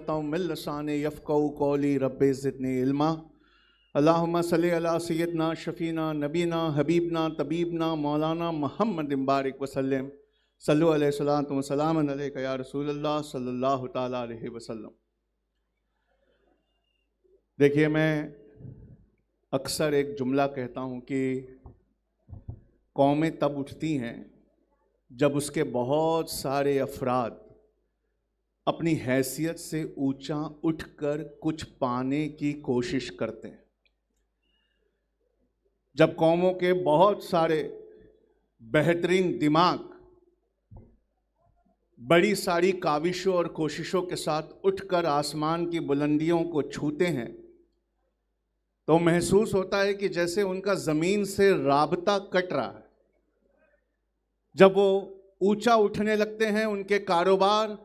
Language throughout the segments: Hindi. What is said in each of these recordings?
उक़दतम मिन लिसानी यफ़क़हू क़ौली रब्बि ज़िदनी इल्मा। अल्लाहुम्मा सल्लि अला सय्यदना शफ़ीना नबीना हबीबना तबीबना मौलाना मुहम्मदिन बारिक वसल्लम। सल्लु अलैहि सलातु व सलामन अलैका या रसूलल्लाह सल्लल्लाहु तआला अलैहि वसल्लम। देखिए, मैं अक्सर एक जुमला कहता हूँ कि कौमें तब उठती हैं जब उसके बहुत सारे अफराद अपनी हैसियत से ऊंचा उठकर कुछ पाने की कोशिश करते हैं। जब कौमों के बहुत सारे बेहतरीन दिमाग बड़ी सारी काविशों और कोशिशों के साथ उठकर आसमान की बुलंदियों को छूते हैं, तो महसूस होता है कि जैसे उनका ज़मीन से राबता कट रहा है। जब वो ऊंचा उठने लगते हैं, उनके कारोबार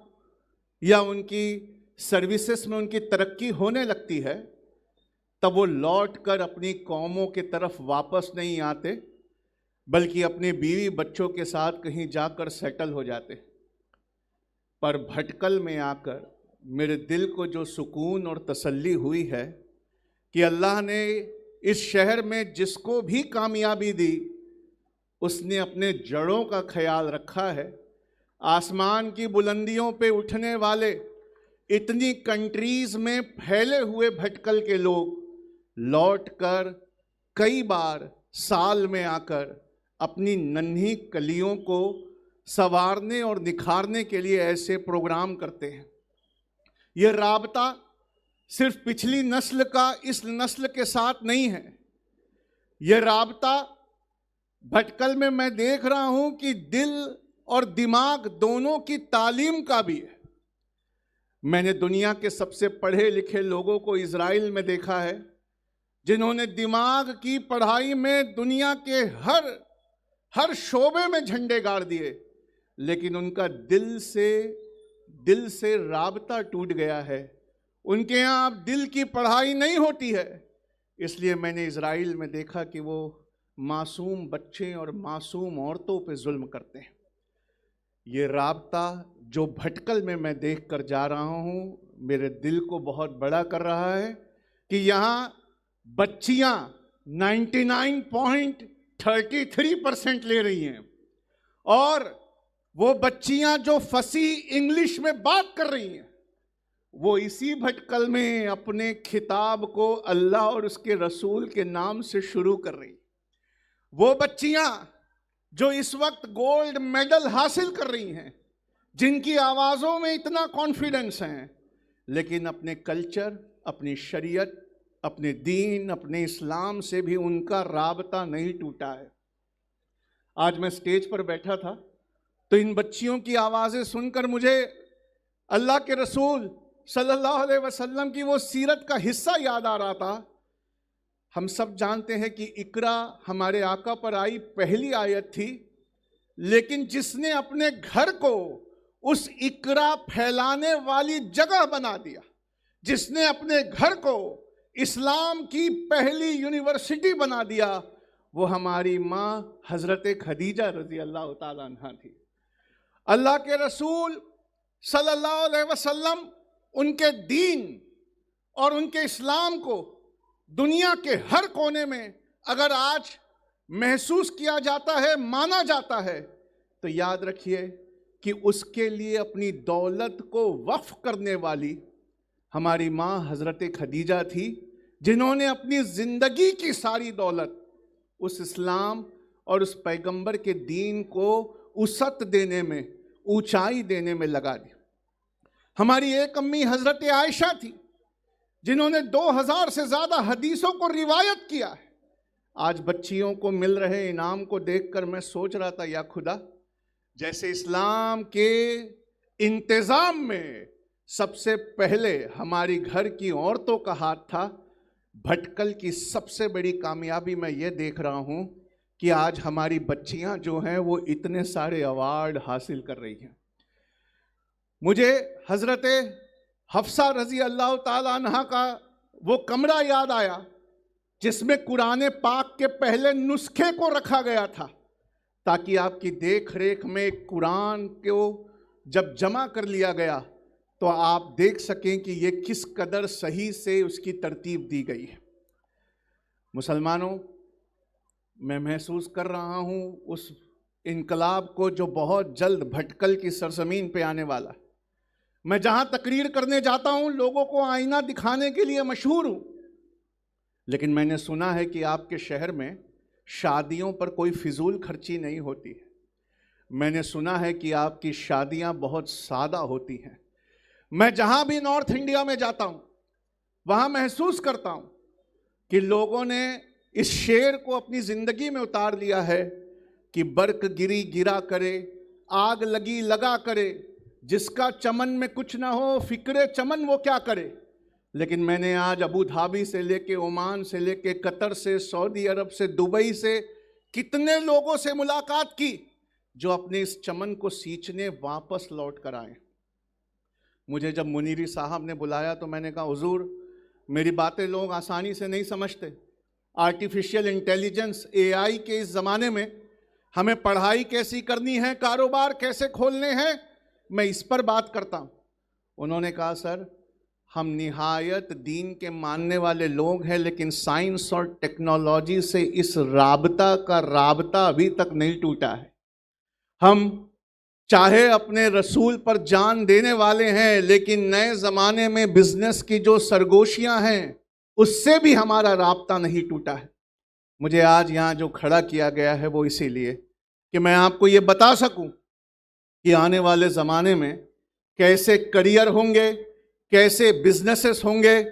या उनकी सर्विसेज में उनकी तरक्की होने लगती है, तब वो लौटकर अपनी कौमों की तरफ वापस नहीं आते, बल्कि अपने बीवी बच्चों के साथ कहीं जाकर सेटल हो जाते। पर भटकल में आकर मेरे दिल को जो सुकून और तसल्ली हुई है कि अल्लाह ने इस शहर में जिसको भी कामयाबी दी, उसने अपने जड़ों का ख्याल रखा है। आसमान की बुलंदियों पे उठने वाले इतनी कंट्रीज़ में फैले हुए भटकल के लोग लौटकर कई बार साल में आकर अपनी नन्ही कलियों को संवारने और निखारने के लिए ऐसे प्रोग्राम करते हैं। ये राबता सिर्फ पिछली नस्ल का इस नस्ल के साथ नहीं है। ये राबता भटकल में मैं देख रहा हूं कि दिल और दिमाग दोनों की तालीम का भी है। मैंने दुनिया के सबसे पढ़े लिखे लोगों को इजराइल में देखा है, जिन्होंने दिमाग की पढ़ाई में दुनिया के हर शोबे में झंडे गाड़ दिए, लेकिन उनका दिल से राबता टूट गया है। उनके यहाँ अब दिल की पढ़ाई नहीं होती है। इसलिए मैंने इजराइल में देखा कि वो मासूम बच्चे और मासूम औरतों पे जुल्म करते हैं। ये राबता जो भटकल में मैं देख कर जा रहा हूँ, मेरे दिल को बहुत बड़ा कर रहा है कि यहाँ बच्चियाँ 99.33% ले रही हैं, और वो बच्चियाँ जो फसी इंग्लिश में बात कर रही हैं, वो इसी भटकल में अपने खिताब को अल्लाह और उसके रसूल के नाम से शुरू कर रही। वो बच्चियां जो इस वक्त गोल्ड मेडल हासिल कर रही हैं, जिनकी आवाज़ों में इतना कॉन्फिडेंस है, लेकिन अपने कल्चर, अपनी शरीयत, अपने दीन, अपने इस्लाम से भी उनका राबता नहीं टूटा है। आज मैं स्टेज पर बैठा था तो इन बच्चियों की आवाज़ें सुनकर मुझे अल्लाह के रसूल सल्लल्लाहु अलैहि वसल्लम की वो सीरत का हिस्सा याद आ रहा था। हम सब जानते हैं कि इकरा हमारे आका पर आई पहली आयत थी, लेकिन जिसने अपने घर को उस इकरा फैलाने वाली जगह बना दिया, जिसने अपने घर को इस्लाम की पहली यूनिवर्सिटी बना दिया, वो हमारी माँ हजरत खदीजा रजी अल्लाह ताला अन्हा थी। अल्लाह के रसूल सल्लल्लाहु अलैहि वसल्लम उनके दीन और उनके इस्लाम को दुनिया के हर कोने में अगर आज महसूस किया जाता है, माना जाता है, तो याद रखिए कि उसके लिए अपनी दौलत को वक्फ करने वाली हमारी माँ हजरत खदीजा थी, जिन्होंने अपनी ज़िंदगी की सारी दौलत उस इस्लाम और उस पैगंबर के दीन को उसत देने में, ऊंचाई देने में लगा दी। हमारी एक अम्मी हजरत आयशा थी, जिन्होंने 2000 से ज़्यादा हदीसों को रिवायत किया है। आज बच्चियों को मिल रहे इनाम को देखकर मैं सोच रहा था, या खुदा, जैसे इस्लाम के इंतज़ाम में सबसे पहले हमारी घर की औरतों का हाथ था, भटकल की सबसे बड़ी कामयाबी मैं ये देख रहा हूँ कि आज हमारी बच्चियाँ जो हैं वो इतने सारे अवार्ड हासिल कर रही हैं। मुझे हज़रत हफ्सा रज़ी अल्लाह ताला अन्हा का वो कमरा याद आया जिसमें कुरान पाक के पहले नुस्खे को रखा गया था, ताकि आपकी देख रेख में कुरान को जब जमा कर लिया गया तो आप देख सकें कि ये किस कदर सही से उसकी तरतीब दी गई है। मुसलमानों, मैं महसूस कर रहा हूँ उस इनकलाब को जो बहुत जल्द भटकल की सरजमीन पे आने वाला है। मैं जहाँ तकरीर करने जाता हूँ लोगों को आईना दिखाने के लिए मशहूर हूँ, लेकिन मैंने सुना है कि आपके शहर में शादियों पर कोई फिजूल खर्ची नहीं होती है। मैंने सुना है कि आपकी शादियाँ बहुत सादा होती हैं। मैं जहाँ भी नॉर्थ इंडिया में जाता हूँ वहाँ महसूस करता हूँ कि लोगों ने इस शेर को अपनी ज़िंदगी में उतार लिया है कि बर्क गिरी गिरा करे, आग लगी लगा करे, जिसका चमन में कुछ ना हो फिक्रे चमन वो क्या करे। लेकिन मैंने आज अबू धाबी से लेके ओमान से लेके कतर से, सऊदी अरब से, दुबई से कितने लोगों से मुलाकात की जो अपने इस चमन को सींचने वापस लौट कर आए। मुझे जब मुनीरी साहब ने बुलाया तो मैंने कहा, हुजूर मेरी बातें लोग आसानी से नहीं समझते। आर्टिफिशियल इंटेलिजेंस AI के इस ज़माने में हमें पढ़ाई कैसी करनी है, कारोबार कैसे खोलने हैं, मैं इस पर बात करता हूँ। उन्होंने कहा, सर हम निहायत दीन के मानने वाले लोग हैं, लेकिन साइंस और टेक्नोलॉजी से इस राबता का राबता अभी तक नहीं टूटा है। हम चाहे अपने रसूल पर जान देने वाले हैं, लेकिन नए ज़माने में बिजनेस की जो सरगोशियां हैं उससे भी हमारा राबता नहीं टूटा है। मुझे आज यहाँ जो खड़ा किया गया है वो इसीलिए कि मैं आपको ये बता सकूं कि आने वाले ज़माने में कैसे करियर होंगे, कैसे बिजनेसेस होंगे,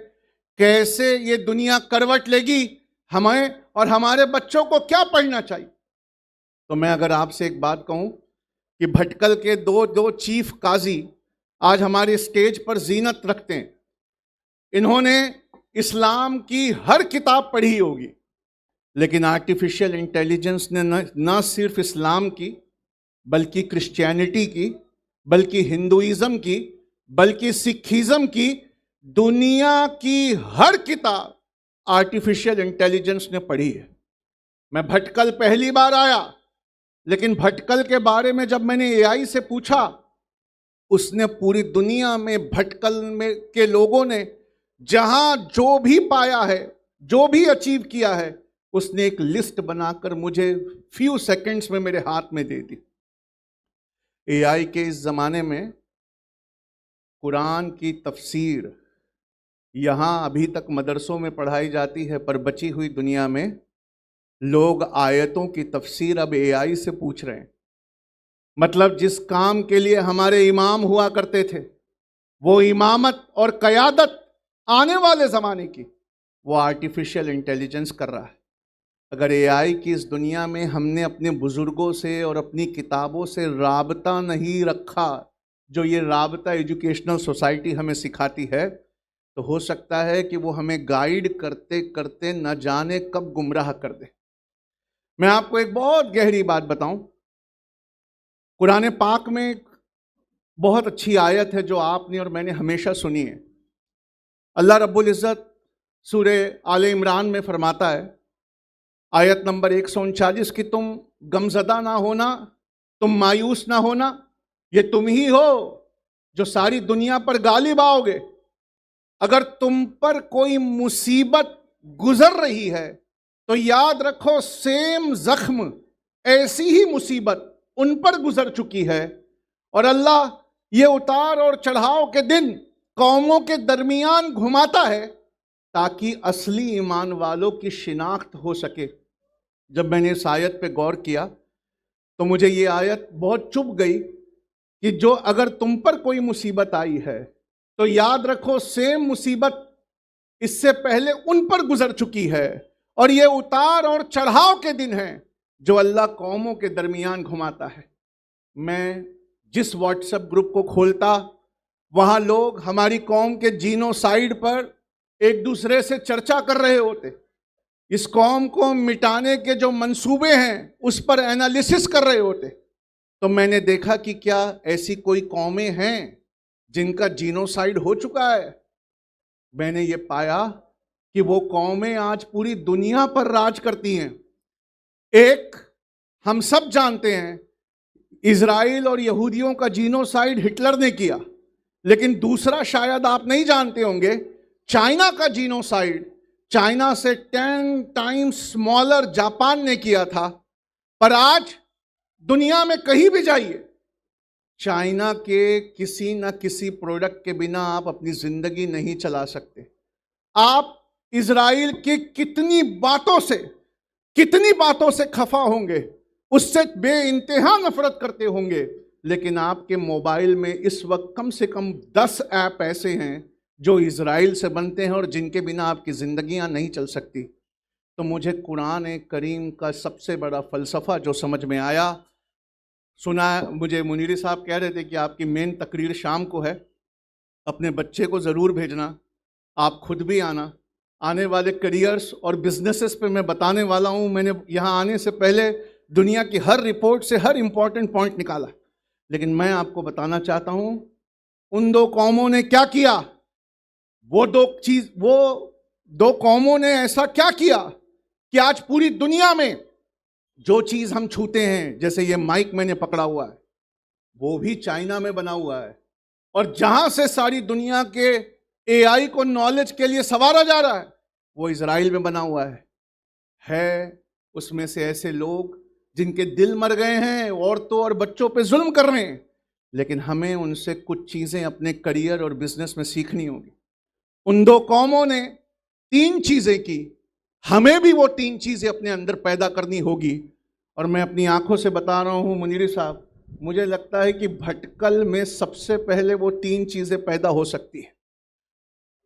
कैसे ये दुनिया करवट लेगी, हमें और हमारे बच्चों को क्या पढ़ना चाहिए। तो मैं अगर आपसे एक बात कहूं कि भटकल के दो चीफ काजी आज हमारे स्टेज पर जीनत रखते हैं। इन्होंने इस्लाम की हर किताब पढ़ी होगी, लेकिन आर्टिफिशियल इंटेलिजेंस ने न सिर्फ इस्लाम की, बल्कि क्रिश्चियनिटी की, बल्कि हिंदुइज्म की, बल्कि सिखिज्म की, दुनिया की हर किताब आर्टिफिशियल इंटेलिजेंस ने पढ़ी है। मैं भटकल पहली बार आया, लेकिन भटकल के बारे में जब मैंने AI से पूछा, उसने पूरी दुनिया में भटकल में के लोगों ने जहां जो भी पाया है, जो भी अचीव किया है, उसने एक लिस्ट बनाकर मुझे फ्यू सेकंड्स में मेरे हाथ में दे दी। AI के इस जमाने में कुरान की तफसीर यहां अभी तक मदरसों में पढ़ाई जाती है, पर बची हुई दुनिया में लोग आयतों की तफसीर अब AI से पूछ रहे हैं। मतलब जिस काम के लिए हमारे इमाम हुआ करते थे, वो इमामत और क़यादत आने वाले ज़माने की, वो आर्टिफिशियल इंटेलिजेंस कर रहा है। अगर AI की इस दुनिया में हमने अपने बुज़ुर्गों से और अपनी किताबों से राबता नहीं रखा, जो ये राबता एजुकेशनल सोसाइटी हमें सिखाती है, तो हो सकता है कि वो हमें गाइड करते करते न जाने कब गुमराह कर दे। मैं आपको एक बहुत गहरी बात बताऊं, कुरान पाक में एक बहुत अच्छी आयत है जो आपने और मैंने हमेशा सुनी है। अल्लाह रब्बुल इज़्ज़त सूरे आले इमरान में फरमाता है, आयत नंबर 139, कि तुम गमज़दा ना होना, तुम मायूस ना होना, ये तुम ही हो जो सारी दुनिया पर गालिब आओगे। अगर तुम पर कोई मुसीबत गुजर रही है तो याद रखो सेम जख्म, ऐसी ही मुसीबत उन पर गुजर चुकी है, और अल्लाह ये उतार और चढ़ाव के दिन कौमों के दरमियान घुमाता है ताकि असली ईमान वालों की शिनाख्त हो सके। जब मैंने इस आयत पे गौर किया तो मुझे ये आयत बहुत चुभ गई कि जो अगर तुम पर कोई मुसीबत आई है तो याद रखो सेम मुसीबत इससे पहले उन पर गुजर चुकी है, और ये उतार और चढ़ाव के दिन हैं जो अल्लाह कौमों के दरमियान घुमाता है। मैं जिस व्हाट्सएप ग्रुप को खोलता, वहाँ लोग हमारी कौम के जीनोसाइड पर एक दूसरे से चर्चा कर रहे होते, इस कौम को मिटाने के जो मंसूबे हैं उस पर एनालिसिस कर रहे होते। तो मैंने देखा कि क्या ऐसी कोई कौमें हैं जिनका जीनोसाइड हो चुका है। मैंने ये पाया कि वो कौमें आज पूरी दुनिया पर राज करती हैं। एक हम सब जानते हैं, इजराइल और यहूदियों का जीनोसाइड हिटलर ने किया, लेकिन दूसरा शायद आप नहीं जानते होंगे, चाइना का जीनोसाइड चाइना से 10 टाइम्स स्मॉलर जापान ने किया था। पर आज दुनिया में कहीं भी जाइए, चाइना के किसी न किसी प्रोडक्ट के बिना आप अपनी जिंदगी नहीं चला सकते। आप इजराइल की कितनी बातों से खफा होंगे, उससे बेइंतहा नफरत करते होंगे, लेकिन आपके मोबाइल में इस वक्त कम से कम 10 ऐप ऐसे हैं जो इजराइल से बनते हैं और जिनके बिना आपकी जिंदगियां नहीं चल सकती। तो मुझे कुरान करीम का सबसे बड़ा फलसफा जो समझ में आया, सुना, मुझे मुनीरी साहब कह रहे थे कि आपकी मेन तकरीर शाम को है, अपने बच्चे को ज़रूर भेजना, आप खुद भी आना। आने वाले करियर्स और बिजनेसेस पे मैं बताने वाला हूँ। मैंने यहाँ आने से पहले दुनिया की हर रिपोर्ट से हर इम्पॉर्टेंट पॉइंट निकाला, लेकिन मैं आपको बताना चाहता हूँ उन दो कौमों ने क्या किया। वो दो कौमों ने ऐसा क्या किया कि आज पूरी दुनिया में जो चीज़ हम छूते हैं, जैसे ये माइक मैंने पकड़ा हुआ है, वो भी चाइना में बना हुआ है, और जहां से सारी दुनिया के एआई को नॉलेज के लिए संवारा जा रहा है, वो इजराइल में बना हुआ है। उसमें से ऐसे लोग जिनके दिल मर गए हैं, औरतों और बच्चों पे जुल्म कर रहे हैं, लेकिन हमें उनसे कुछ चीजें अपने करियर और बिजनेस में सीखनी होगी। उन दो कौमों ने 3 चीजें की, हमें भी वो 3 चीजें अपने अंदर पैदा करनी होगी। और मैं अपनी आंखों से बता रहा हूं मुनीरी साहब, मुझे लगता है कि भटकल में सबसे पहले वो 3 चीजें पैदा हो सकती है।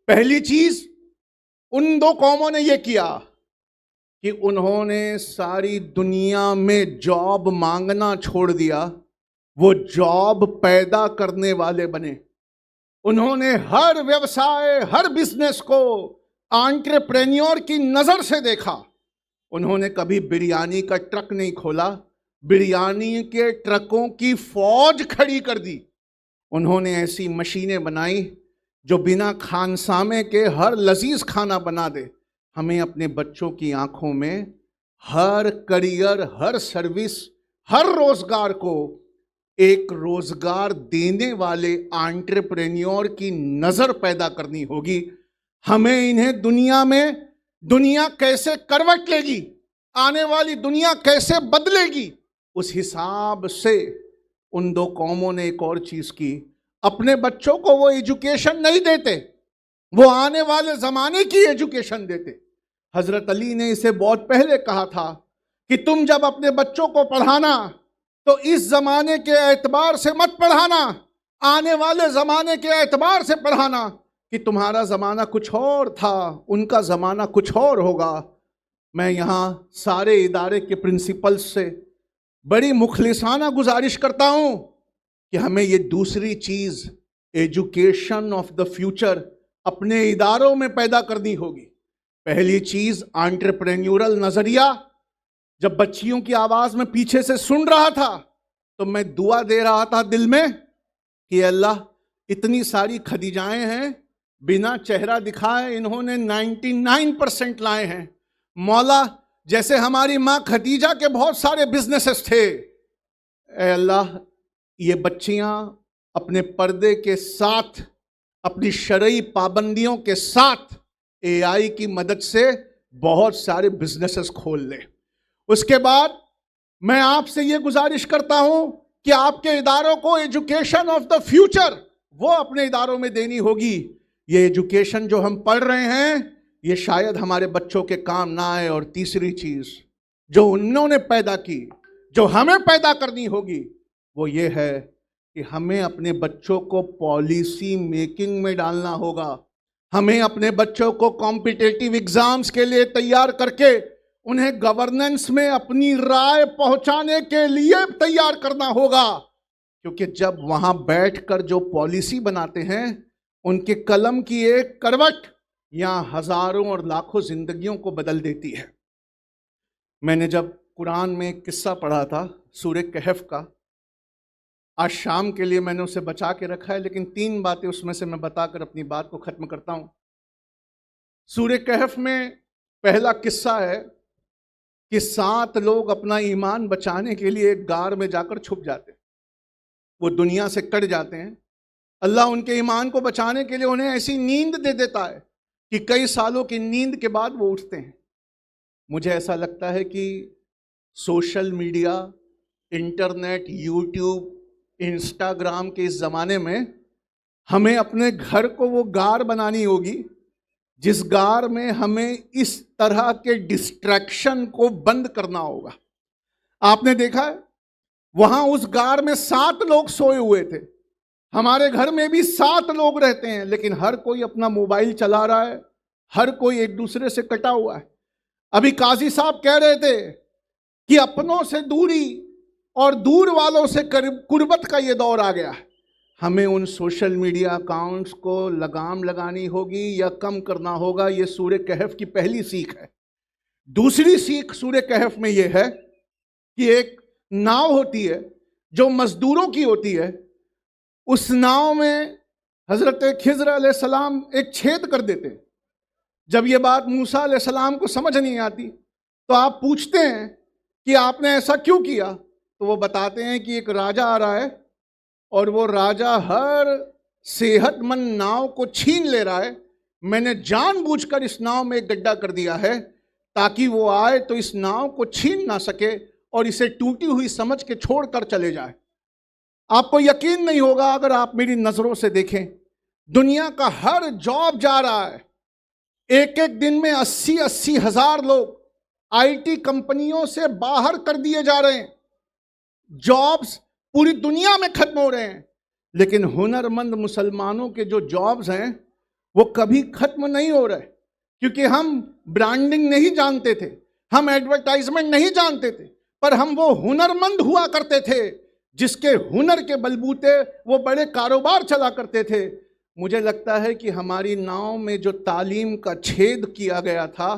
पहली चीज, उन दो कौमों ने ये किया कि उन्होंने सारी दुनिया में जॉब मांगना छोड़ दिया, वो जॉब पैदा करने वाले बने। उन्होंने हर व्यवसाय, हर बिजनेस को एंटरप्रेन्योर की नजर से देखा। उन्होंने कभी बिरयानी का ट्रक नहीं खोला, बिरयानी के ट्रकों की फौज खड़ी कर दी। उन्होंने ऐसी मशीनें बनाई जो बिना खानसामे के हर लजीज खाना बना दे। हमें अपने बच्चों की आंखों में हर करियर, हर सर्विस, हर रोजगार को एक रोजगार देने वाले एंटरप्रेन्योर की नजर पैदा करनी होगी। हमें इन्हें दुनिया कैसे करवट लेगी, आने वाली दुनिया कैसे बदलेगी, उस हिसाब से उन दो कौमों ने एक और चीज की। अपने बच्चों को वो एजुकेशन नहीं देते, वो आने वाले जमाने की एजुकेशन देते। हजरत अली ने इसे बहुत पहले कहा था कि तुम जब अपने बच्चों को पढ़ाना तो इस जमाने के एतबार से मत पढ़ाना, आने वाले जमाने के एतबार से पढ़ाना कि तुम्हारा जमाना कुछ और था, उनका जमाना कुछ और होगा। मैं यहाँ सारे इदारे के प्रिंसिपल्स से बड़ी मुखलिसाना गुजारिश करता हूँ कि हमें ये दूसरी चीज, एजुकेशन ऑफ द फ्यूचर, अपने इदारों में पैदा करनी होगी। पहली चीज एंटरप्रेन्योरल नजरिया। जब बच्चियों की आवाज में पीछे से सुन रहा था तो मैं दुआ दे रहा था दिल में कि अल्लाह, इतनी सारी खदीजाएं हैं, बिना चेहरा दिखाए इन्होंने 99% लाए हैं। मौला, जैसे हमारी मां खदीजा के बहुत सारे बिजनेसेस थे, ए अल्लाह, ये बच्चियां अपने पर्दे के साथ, अपनी शरई पाबंदियों के साथ एआई की मदद से बहुत सारे बिजनेसेस खोल ले। उसके बाद मैं आपसे ये गुजारिश करता हूं कि आपके इदारों को एजुकेशन ऑफ द फ्यूचर वो अपने इदारों में देनी होगी। ये एजुकेशन जो हम पढ़ रहे हैं ये शायद हमारे बच्चों के काम ना आए। और तीसरी चीज जो उन्होंने पैदा की, जो हमें पैदा करनी होगी, वो ये है कि हमें अपने बच्चों को पॉलिसी मेकिंग में डालना होगा। हमें अपने बच्चों को कॉम्पिटिटिव एग्जाम्स के लिए तैयार करके उन्हें गवर्नेंस में अपनी राय पहुंचाने के लिए तैयार करना होगा। क्योंकि जब वहां बैठकर जो पॉलिसी बनाते हैं, उनके कलम की एक करवट यहां हजारों और लाखों जिंदगियों को बदल देती है। मैंने जब कुरान में एक किस्सा पढ़ा था सूरह कहफ का, आज शाम के लिए मैंने उसे बचा के रखा है, लेकिन 3 बातें उसमें से मैं बताकर अपनी बात को खत्म करता हूं। सूरह कहफ में पहला किस्सा है कि 7 लोग अपना ईमान बचाने के लिए एक गार में जाकर छुप जाते हैं। वो दुनिया से कट जाते हैं, अल्लाह उनके ईमान को बचाने के लिए उन्हें ऐसी नींद दे देता है कि कई सालों की नींद के बाद वो उठते हैं। मुझे ऐसा लगता है कि social media, internet, YouTube, Instagram के इस ज़माने में हमें अपने घर को वो गार बनानी होगी जिस गार में हमें इस तरह के डिस्ट्रैक्शन को बंद करना होगा। आपने देखा है, वहां उस गार में 7 लोग सोए हुए थे। हमारे घर में भी 7 लोग रहते हैं, लेकिन हर कोई अपना मोबाइल चला रहा है, हर कोई एक दूसरे से कटा हुआ है। अभी काजी साहब कह रहे थे कि अपनों से दूरी और दूर वालों से कुर्बत का ये दौर आ गया है। हमें उन सोशल मीडिया अकाउंट्स को लगाम लगानी होगी या कम करना होगा। ये सूरह कहफ की पहली सीख है। दूसरी सीख सूरह कहफ में ये है कि एक नाव होती है जो मजदूरों की होती है। उस नाव में हजरत खिज़र अलैहिस्सलाम एक छेद कर देते हैं। जब ये बात मूसा अलैहिस्सलाम को समझ नहीं आती तो आप पूछते हैं कि आपने ऐसा क्यों किया, तो वो बताते हैं कि एक राजा आ रहा है और वो राजा हर सेहतमंद नाव को छीन ले रहा है। मैंने जानबूझकर इस नाव में एक गड्ढा कर दिया है ताकि वो आए तो इस नाव को छीन ना सके और इसे टूटी हुई समझ के छोड़कर चले जाए। आपको यकीन नहीं होगा अगर आप मेरी नजरों से देखें, दुनिया का हर जॉब जा रहा है। एक एक दिन में 80-80 हज़ार लोग आईटी कंपनियों से बाहर कर दिए जा रहे हैं। जॉब्स पूरी दुनिया में खत्म हो रहे हैं, लेकिन हुनरमंद मुसलमानों के जो जॉब्स हैं वो कभी खत्म नहीं हो रहे, क्योंकि हम ब्रांडिंग नहीं जानते थे, हम एडवर्टाइजमेंट नहीं जानते थे, पर हम वो हुनरमंद हुआ करते थे जिसके हुनर के बलबूते वो बड़े कारोबार चला करते थे। मुझे लगता है कि हमारी नाव में जो तालीम का छेद किया गया था,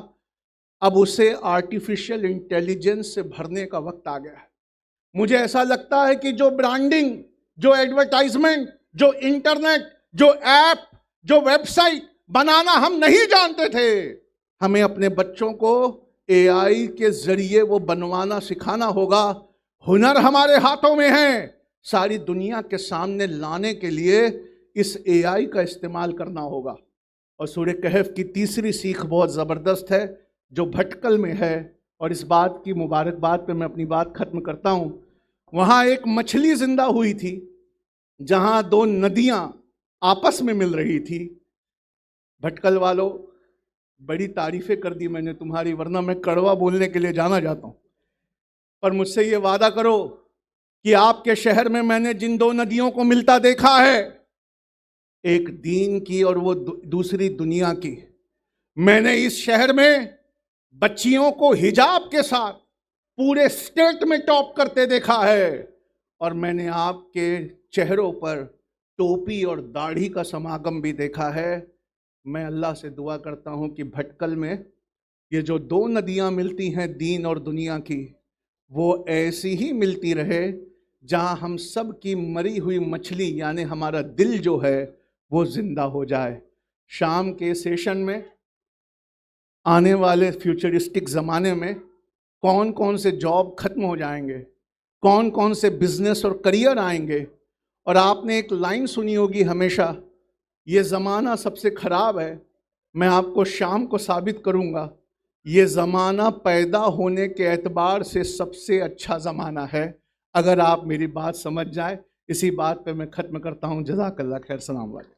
अब उसे आर्टिफिशियल इंटेलिजेंस से भरने का वक्त आ गया है। मुझे ऐसा लगता है कि जो ब्रांडिंग, जो एडवर्टाइजमेंट, जो इंटरनेट, जो ऐप, जो वेबसाइट बनाना हम नहीं जानते थे, हमें अपने बच्चों को एआई के जरिए वो बनवाना सिखाना होगा। हुनर हमारे हाथों में है, सारी दुनिया के सामने लाने के लिए इस एआई का इस्तेमाल करना होगा। और सूरह कहफ की तीसरी सीख बहुत ज़बरदस्त है जो भटकल में है, और इस बात की मुबारकबाद पे मैं अपनी बात ख़त्म करता हूँ। वहाँ एक मछली जिंदा हुई थी जहाँ 2 नदियाँ आपस में मिल रही थी। भटकल वालों, बड़ी तारीफ़ें कर दी मैंने तुम्हारी, वरना मैं कड़वा बोलने के लिए जाना जाता हूँ। पर मुझसे ये वादा करो कि आपके शहर में मैंने जिन 2 नदियों को मिलता देखा है, एक दीन की और वो दूसरी दुनिया की, मैंने इस शहर में बच्चियों को हिजाब के साथ पूरे स्टेट में टॉप करते देखा है, और मैंने आपके चेहरों पर टोपी और दाढ़ी का समागम भी देखा है। मैं अल्लाह से दुआ करता हूँ कि भटकल में ये जो 2 नदियाँ मिलती हैं दीन और दुनिया की, वो ऐसी ही मिलती रहे जहाँ हम सब की मरी हुई मछली यानी हमारा दिल जो है वो जिंदा हो जाए। शाम के सेशन में आने वाले फ्यूचरिस्टिक ज़माने में कौन कौन से जॉब खत्म हो जाएंगे, कौन कौन से बिजनेस और करियर आएंगे। और आपने एक लाइन सुनी होगी हमेशा, ये ज़माना सबसे ख़राब है। मैं आपको शाम को साबित करूँगा ये ज़माना पैदा होने के एतबार से सबसे अच्छा ज़माना है, अगर आप मेरी बात समझ जाए। इसी बात पे मैं ख़त्म करता हूँ। जज़ाकल्लाह खैर। सलाम वालेकुम।